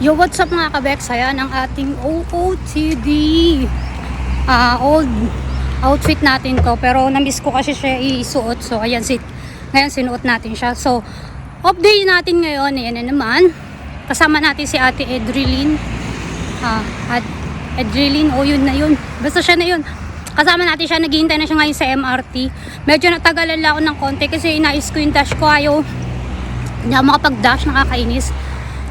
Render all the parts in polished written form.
Yo, what's up mga kabeks? Ayan ang ating OOTD old outfit natin to. Pero namiss ko kasi siya isuot. So ayan, ngayon sinuot natin siya. So update natin ngayon. Ayan na naman. Kasama natin si Ate Edrilyn. At Edrilyn, yun na yun. Basta siya na yun. Kasama natin siya. Naghihintay na siya ngayon sa MRT. Medyo natagalan lang ako ng konti kasi inais ko yung dash ko. Ayaw. Hindi ako makapag-dash. Nakakainis.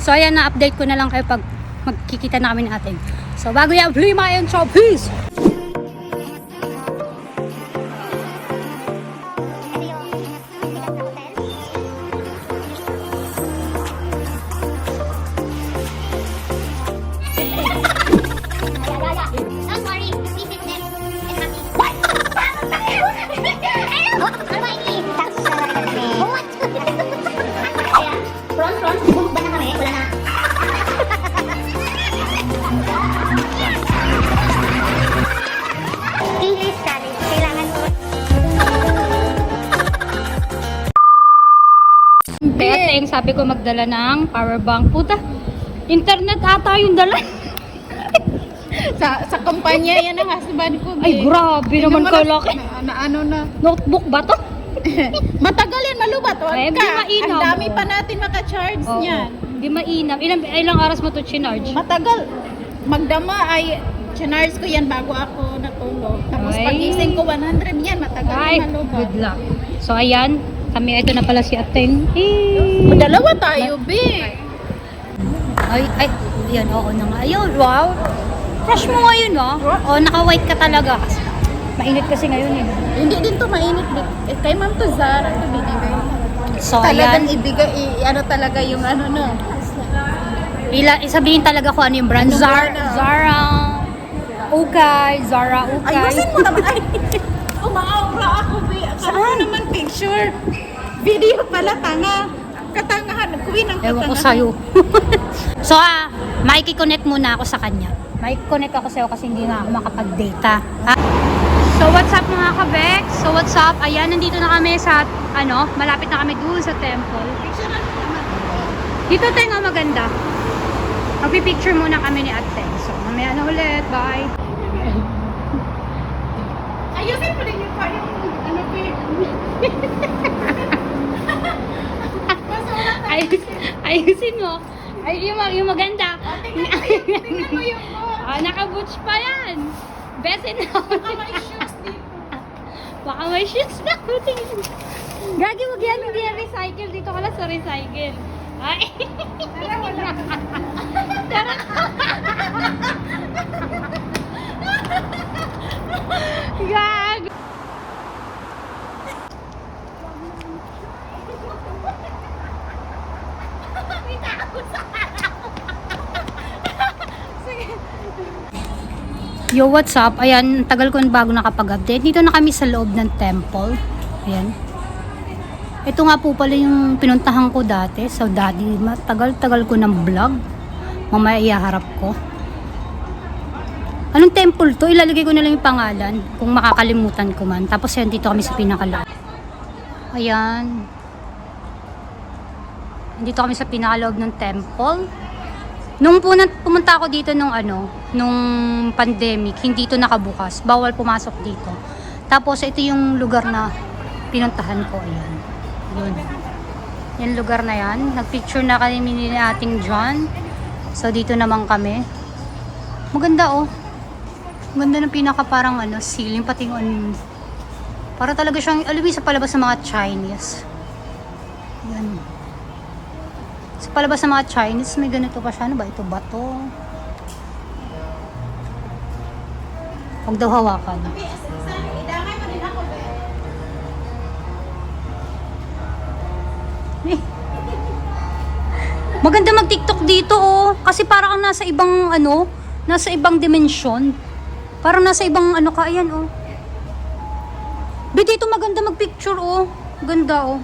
So ayan, na-update ko na lang kayo pag magkikita na kami natin. So bago yan, play my intro, please! Kaya sabi ko magdala ng power bank. Puta, internet ata yung dala. sa kumpanya yan ang husband ko. Ay, grabe naman kalaki. Na. Notebook ba to? Matagal yan, malubat. Ay, Huwag di ka. mainam. Ang dami pa natin makacharge niyan. Hindi mainam. Ilang oras mo to chinarge? Matagal. Magdama ay chinarge ko yan bago ako natulog. Tapos Ay. pagising ko 100 yan. Matagal Ay, yan malubat. good luck. So ayan, ito na pala si Ateng. Dalawa tayo, be. Ay, yan, oo na nga. Ayun, wow. Fresh mo ngayon, naka-white ka talaga. Mainit kasi ngayon eh. Hindi din to mainit. Kay Ma'am to Zara to binigay. So Talagang ayan, ibigay, ano talaga yung ano no. isabihin talaga ko ano yung brand. Ano brand? Zara Ukay. Ayusin mo naman. Ay, umaawra ako, be. Saan naman picture? Video pala, tanga. Katangahan. Kuwi ng katangahan. Ewan ko sa'yo. So, makikiconnect muna ako sa kanya. Makikiconnect ako sa'yo kasi hindi na ako makapag-data. So, what's up mga kabek? So, what's up? Ayan, nandito na kami sa, malapit na kami doon sa temple. Dito tayo nga maganda. Magpipicture muna kami ni Ate. So, mamaya na ulit. Bye. Ayusin mo rin yung parang, ano ba Ayusin mo. Ay, yung maganda. tingnan mo yung Naka-boots pa yan. Besin na. baka may shoes dito. Baka may shoes na. Gagi, wag yan. Hindi yan recycle. Dito ka lang sa recycle. Ay. Tara. Gag. Yo, what's up? Ayan, tagal ko bago nakapag-update. Dito na kami sa loob ng temple. Ayan. Ito nga po pala yung pinuntahan ko dati. So, daddy, tagal-tagal ko ng vlog. Mamaya ihaharap ko. Anong temple to? Ilalagay ko na lang yung pangalan kung makakalimutan ko man. Tapos yan, dito kami sa pinakaloob. Ayan. Dito kami sa pinakaloob ng temple. Nung pumunta ako dito nung pandemic, hindi ito nakabukas. Bawal pumasok dito. Tapos ito yung lugar na pinuntahan ko. Ayan. Yun. Yung lugar na yan. Nagpicture na kami ni ating John. So dito naman kami. Maganda Maganda ng pinaka parang ceiling. Pati yung para talaga siyang sa palabas ng mga Chinese. Yan. Sa palabas ng mga Chinese, may ganito pa siya. Ano ba? Ito bato. Huwag daw hawakan. Idangay mo din ako, be. Maganda mag-TikTok dito, Kasi parang nasa ibang, nasa ibang dimensyon. Parang nasa ibang, ayan, Be, dito maganda mag-picture, Ganda,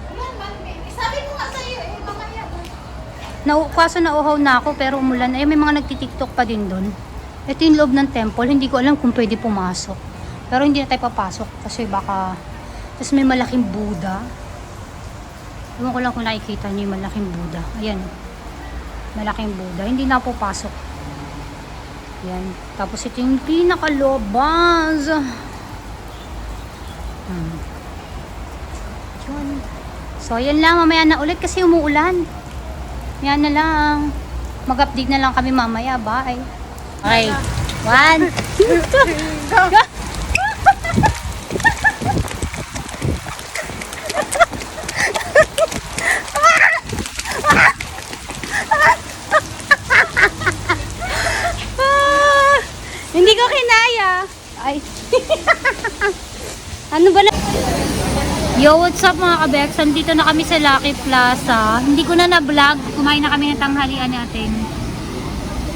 Sabi ko nga sa'yo, mamaya. Kaso nauhaw na ako pero umulan. Ay, may mga nagtitiktok pa din doon. Ito yung loob ng temple. Hindi ko alam kung pwede pumasok. Pero hindi na tayo papasok kasi baka... Tapos may malaking Buddha. Ewan ko lang kung nakikita niyo yung malaking Buddha. Ayan. Malaking Buddha. Hindi na po pasok. Yan. Tapos ito yung pinakalobas. Yun. So, yan lang. Mamaya na ulit kasi umuulan. Yan na lang. Mag-update na lang kami mamaya. Bye. Okay. 1, 2, go! Hindi ko kinaya. Ay. Ano ba na? Yo, what's up mga kabeks? Nandito na kami sa Lucky Plaza. Hindi ko na na-vlog. Kumain na kami ng tanghalian natin.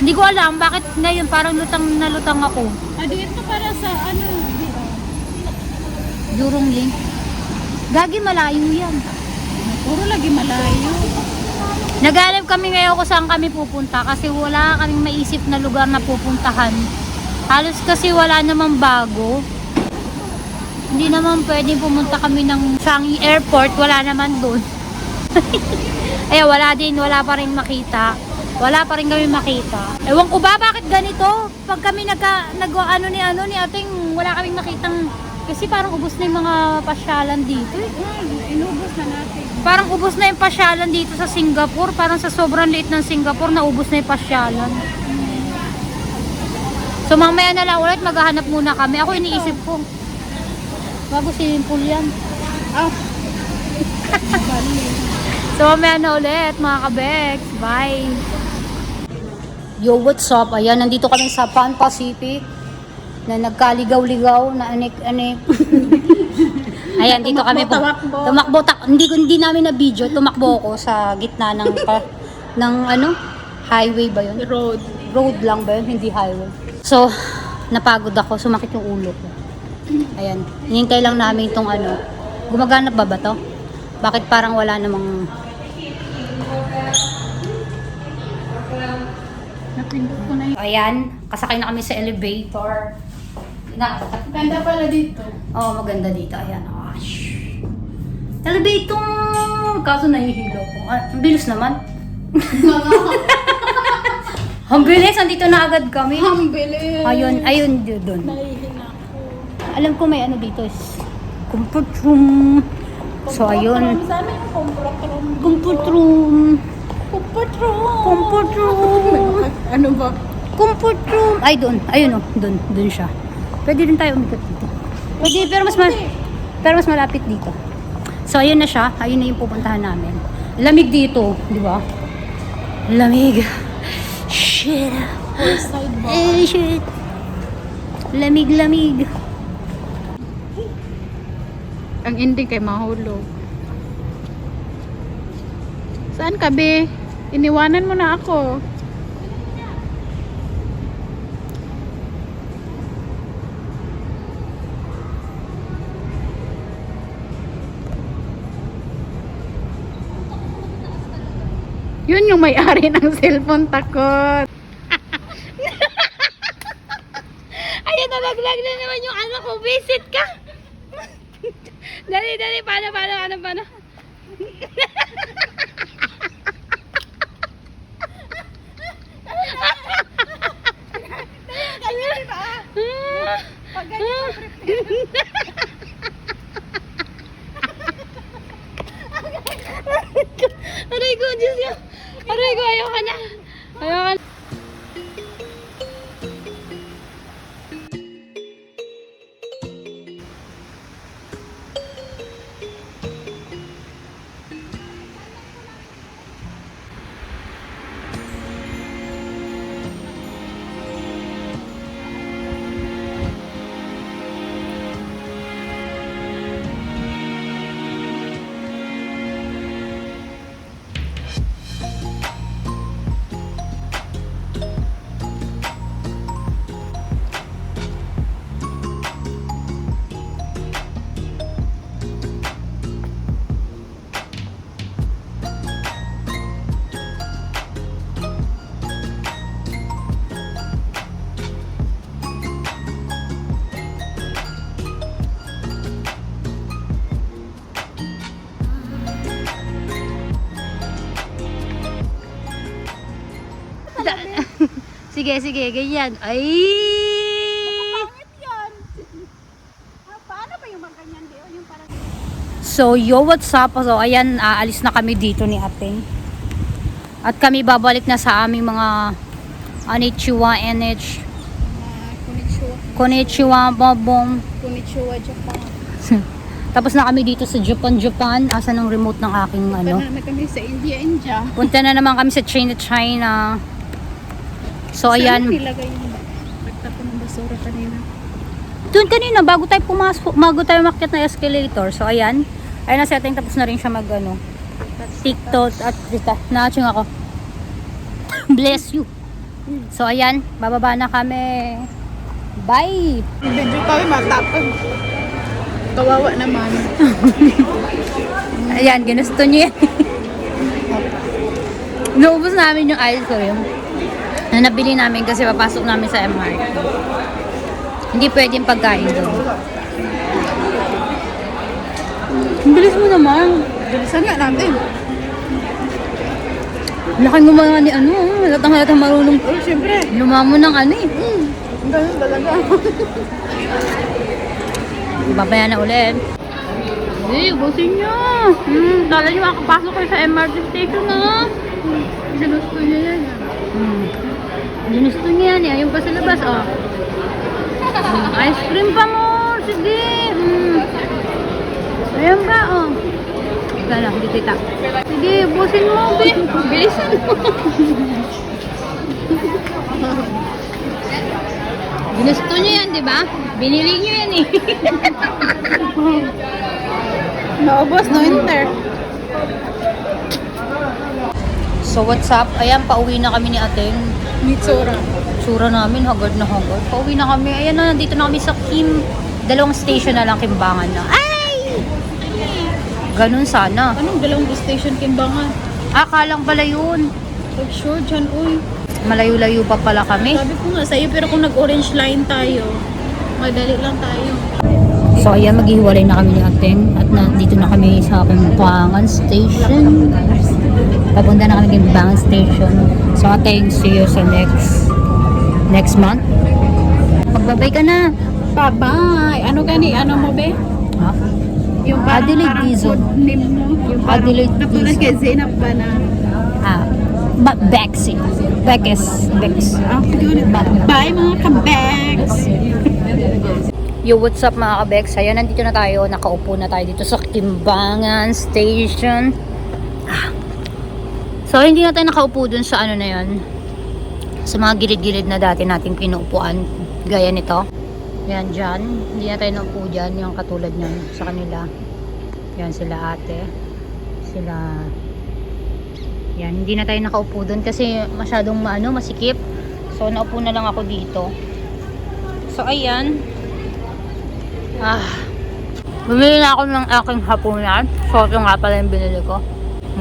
Hindi ko alam bakit ngayon parang lutang na lutang ako. Dito para sa ano? Durong link. Gagi malayo yan. Puro lagi malayo. Naghanap kami ngayon kung saan kami pupunta kasi wala kaming maisip na lugar na pupuntahan. Halos kasi wala namang bago. Hindi naman pwedeng pumunta kami ng Changi Airport, wala naman doon. Ay, wala din, wala pa rin makita. Wala pa rin kami makita. Ewan ko ba bakit ganito? Pag kami nag-ano ni ating wala kaming makitang kasi parang ubos na yung mga pasyalan dito. Inubos na natin. Parang ubos na yung pasyalan dito sa Singapore. Parang sa sobrang liit ng Singapore, naubos na yung pasyalan. So mamaya na lang ulit, maghahanap muna kami. Ako iniisip ko. Bago simple yan. So mamaya na ulit, mga kabeks. Bye! Yo, what's up? Ayan, nandito kami sa Pan Pacific na nagkaligaw-ligaw na anik-anik. Ayan, dito kami po. Tumakbo. Hindi namin na video. Tumakbo ako sa gitna ng highway ba yun? Road lang ba yun? Hindi highway. So, napagod ako. Sumakit yung ulo ko. Ayan. Hinintay lang namin itong Gumagana ba to? Bakit parang wala namang... Ayan. Kasakay na kami sa elevator. Ganda pala dito. Oo, maganda dito. Ayan. Oh, elevator! Kaso nahihilo ko. Ang bilis naman. Ang bilis. Andito na agad kami. Ang bilis. Ayun, doon. Nahihina ako. Alam ko may dito is comfort room. So, ayun. Sa amin yung comfort room. Comfort room. Comfort room. Comfort room. Ano ba? Comfort room. Ay, doon. Ayun doon siya. Pwede din tayo umikot dito. Pwede, pero mas malapit dito. So, ayun na siya. Ayun na yung pupuntahan namin. Lamig dito, di ba? Lamig. Shit. Side bar. Shit. Lamig. Ang ending kay mahulog. Saan ka, be? Iniwanan mo na ako. Yun yung may-ari ng cellphone, takot. Ayun, nalaglag na naman yung anak ko. Visit ka. Dali. Paano? Aray ko, Diyos ko. Aray ko, ayoko na. Sige, sige, ganyan. Ay! Pangit yan. Paano ba yung mga ganyan, Deo? Yung parang... So, yo, what's up? So, ayan, aalis na kami dito ni ate. At kami babalik na sa aming mga Konnichiwa, NH. Konnichiwa. Konnichiwa, babong. Konnichiwa, Japan. Tapos na kami dito sa Japan. Asan ang remote ng aking ano? Punta na kami sa India. Punta na naman kami sa China. So, Saan ayan. nilagay yung pagtapon ng basura kanina? Doon kanina, bago tayo pumasok, bago tayo makyat na escalator. So, ayan. Ayun na setting, tapos na rin siya mag, ano, TikTok at na-aching ako. Bless you. So, ayan. Bababa na kami. Bye! Video kami matapon. Kawawa naman. Ayan, ginusto niyo yan. Naubos namin yung ice cream na nabili namin kasi papasok namin sa MRT. Hindi pwedeng pagkain doon. Ang bilis mo naman. Bilisan nga natin. Laki mo mga ni ano, halatang marunong. Oh, siyempre. Lumamo ng ano eh. Ganun talaga. Babaya na ulit. Hey, busin nyo. Kala nyo makapasok kayo sa MRT station na. Ginusto niya yan. Ginusto niya yan eh. Ayun pa sa labas, oh. Ice cream pa mo. Sige. Ayan ba, oh. Ika lang, hindi kita. Sige, busin mo, be. Bilisan mo. Ginusto niyo yan, di ba? Binili niyo yan eh. Naubos, no enter. So, what's up? Ayan, pauwi na kami ni Ateng. Mitsura. Tsura namin, hagard na hagard. Pauwi na kami. Ayan na, nandito na kami sa Kim. Dalawang station na lang, Kimbangan na. Ay! Ganun sana. Anong dalawang station Kimbangan? Akalang pala yun. Sure dyan, uy. Malayo-layo pa pala kami. Sabi ko nga sa'yo, pero kung nag-orange line tayo, madali lang tayo. So, ayan, maghihiwalay na kami ni Ateng. At nandito na kami sa Kimbangan Station. Papunta na kami Kimbangan Station. So, Ateng, see you sa next month. Magbabay ka na. Bye-bye! Ano gani? Ano mo, be? Ha? Yung parang Adelaide Dizon. code name mo. Yung parang Adelaide natulad Dizon. kay Zainab ba na? Bexy. Bex. Bye mga ka-Bex! Yo, what's up mga ka-Bex? Ayan, nandito na tayo. Nakaupo na tayo dito sa Kimbangan Station. So, hindi na tayo nakaupo dun sa ano na yun. Sa mga gilid-gilid na dati nating pinuupuan. Gaya nito. Yan, dyan. Hindi na tayo naupo dyan. Yung katulad nyan sa kanila. Yan, sila ate. Sila... Yan, hindi na tayo nakaupo dun kasi masyadong masikip. So, naupo na lang ako dito. So, ayan. Bumili na ako ng aking hapunan. So, ito nga pala yung binili ko.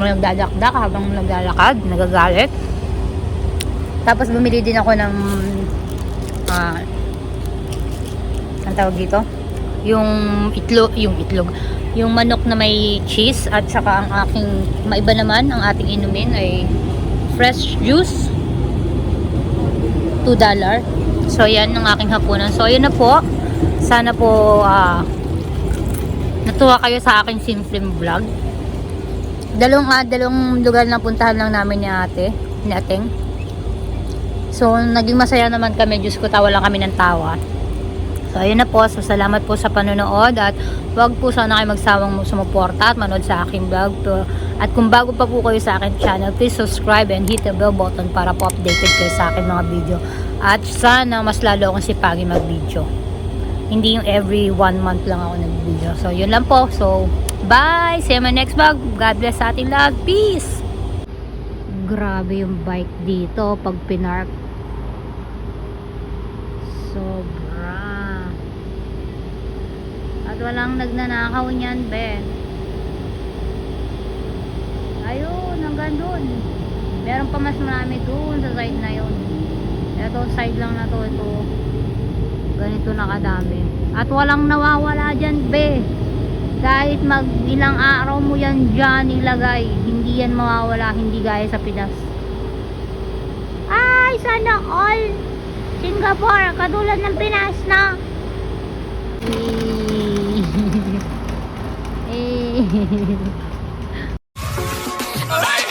Nagdadakdak habang naglalakad, nagagalit. Tapos, bumili din ako ng ang tawag dito? Yung itlog. Yung manok na may cheese at saka ang aking maiba naman, ang ating inumin ay fresh juice. $2. So, yan ang aking hapunan. So, yun na po. Sana po natuwa kayo sa aking simpleng vlog. Dalawang lugar na puntahan lang namin ni Ateng. So, naging masaya naman kami. Diyos ko, tawa lang kami ng tawa. So, ayun na po. So, salamat po sa panonood at huwag po sana kayo magsawang sumuporta at manood sa aking vlog. At kung bago pa po kayo sa aking channel, please subscribe and hit the bell button para po updated kayo sa aking mga video. At sana mas lalo akong sipagin mag-video. Hindi yung every 1 month lang ako nag-video. So, yun lang po. So, bye! See you in my next vlog. God bless sa ating lahat. Peace! Grabe yung bike dito pag pinark. Sobra. At walang nagnanakaw niyan, be. Ayun, hanggang dun. Meron pa mas marami dun sa side na yun. Ito, side lang na to. Ito. Ganito na kadami. At walang nawawala dyan, be. Kahit ilang araw mo yan dyan ilagay, hindi yan mawawala, hindi gaya sa Pinas. sana all. Singapore, katulad ng Pinas na. Alright.